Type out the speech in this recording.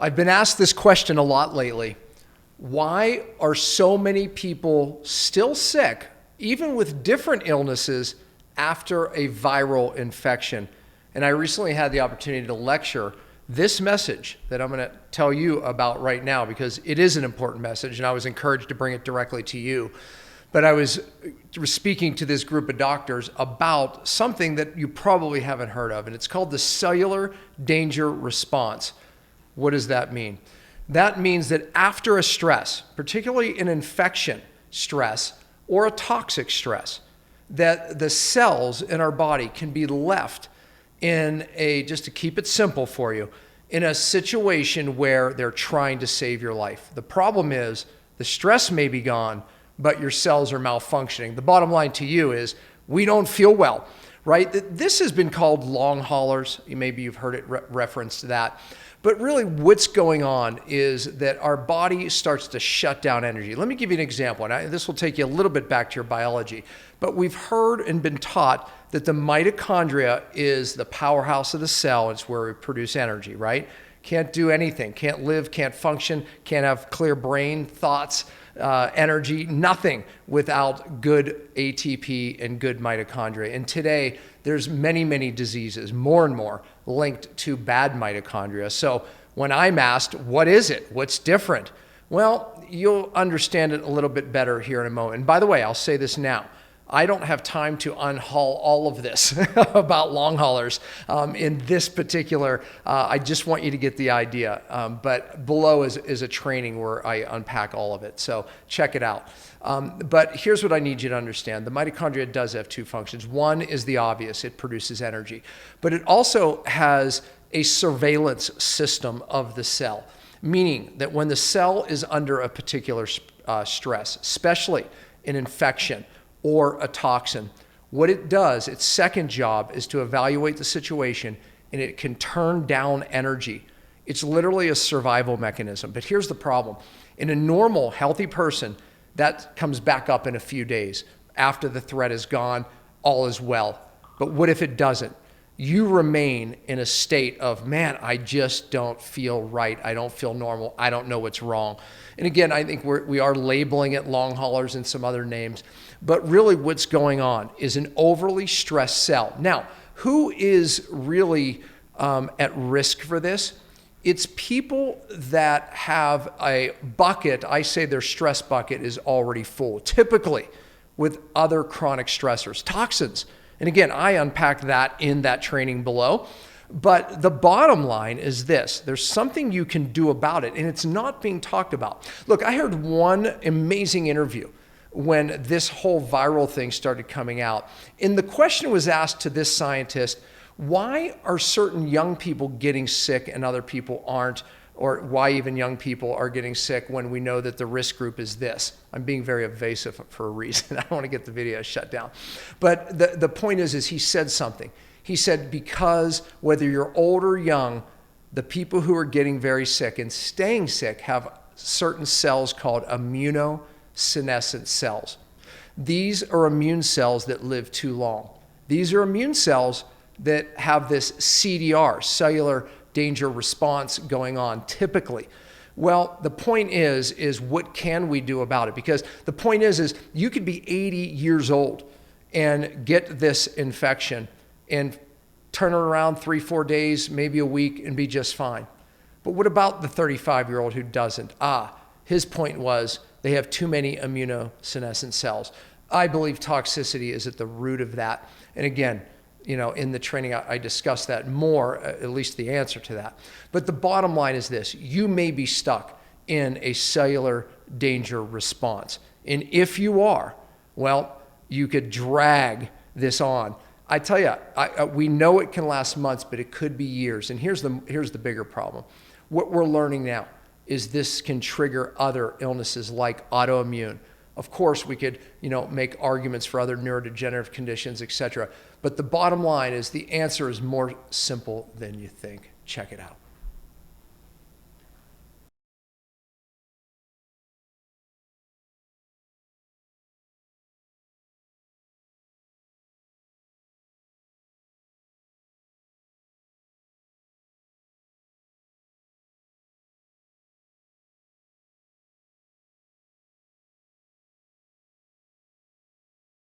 I've been asked this question a lot lately. Why are so many people still sick, even with different illnesses, after a viral infection? And I recently had the opportunity to lecture this message that I'm going to tell you about right now, because it is an important message, and I was encouraged to bring it directly to you. But I was speaking to this group of doctors about something that you probably haven't heard of, and it's called the cellular danger response. What does that mean? That means that after a stress, particularly an infection stress or a toxic stress, that the cells in our body can be left in just to keep it simple for you, in a situation where they're trying to save your life. The problem is the stress may be gone, but your cells are malfunctioning. The bottom line to you is we don't feel well, right? This has been called long haulers. Maybe you've heard it referenced that. But really what's going on is that our body starts to shut down energy. Let me give you an example, and this will take you a little bit back to your biology. But we've heard and been taught that the mitochondria is the powerhouse of the cell. It's where we produce energy, right? Can't do anything, can't live, can't function, can't have clear brain thoughts, energy, nothing without good ATP and good mitochondria. And today, there's many, many diseases, more and more, linked to bad mitochondria. So when I'm asked, what is it? What's different? Well, you'll understand it a little bit better here in a moment. And by the way, I'll say this now. I don't have time to unhaul all of this about long haulers in this particular, I just want you to get the idea. But below is a training where I unpack all of it. So check it out. But here's what I need you to understand. The mitochondria does have two functions. One is the obvious, it produces energy. But it also has a surveillance system of the cell, meaning that when the cell is under a particular stress, especially an infection, or a toxin. What it does, its second job is to evaluate the situation, and it can turn down energy. It's literally a survival mechanism. But here's the problem. In a normal, healthy person, that comes back up in a few days. After the threat is gone, all is well. But what if it doesn't? You remain in a state of, man, I just don't feel right. I don't feel normal. I don't know what's wrong. And again, I think we are labeling it long haulers and some other names. But really what's going on is an overly stressed cell. Now, who is really at risk for this? It's people that have a bucket. I say their stress bucket is already full, typically with other chronic stressors, toxins. And again, I unpack that in that training below. But the bottom line is this. There's something you can do about it, and it's not being talked about. Look, I heard one amazing interview when this whole viral thing started coming out. And the question was asked to this scientist, why are certain young people getting sick and other people aren't? Or why even young people are getting sick when we know that the risk group is this? I'm being very evasive for a reason. I don't want to get the video shut down. But the point is he said something. He said, because whether you're old or young, the people who are getting very sick and staying sick have certain cells called immunosenescent cells. These are immune cells that live too long. These are immune cells that have this CDR, cellular danger response, going on typically. Well, the point is what can we do about it? Because the point is you could be 80 years old and get this infection and turn it around 3-4 days, maybe a week, and be just fine. But what about the 35-year-old who doesn't? His point was they have too many immunosenescent cells. I believe toxicity is at the root of that. And again, in the training, I discuss that more, at least the answer to that. But the bottom line is this. You may be stuck in a cellular danger response. And if you are, well, you could drag this on. I tell you, we know it can last months, but it could be years. And here's the bigger problem. What we're learning now is this can trigger other illnesses like autoimmune. Of course, we could, make arguments for other neurodegenerative conditions, et cetera. But the bottom line is the answer is more simple than you think. Check it out.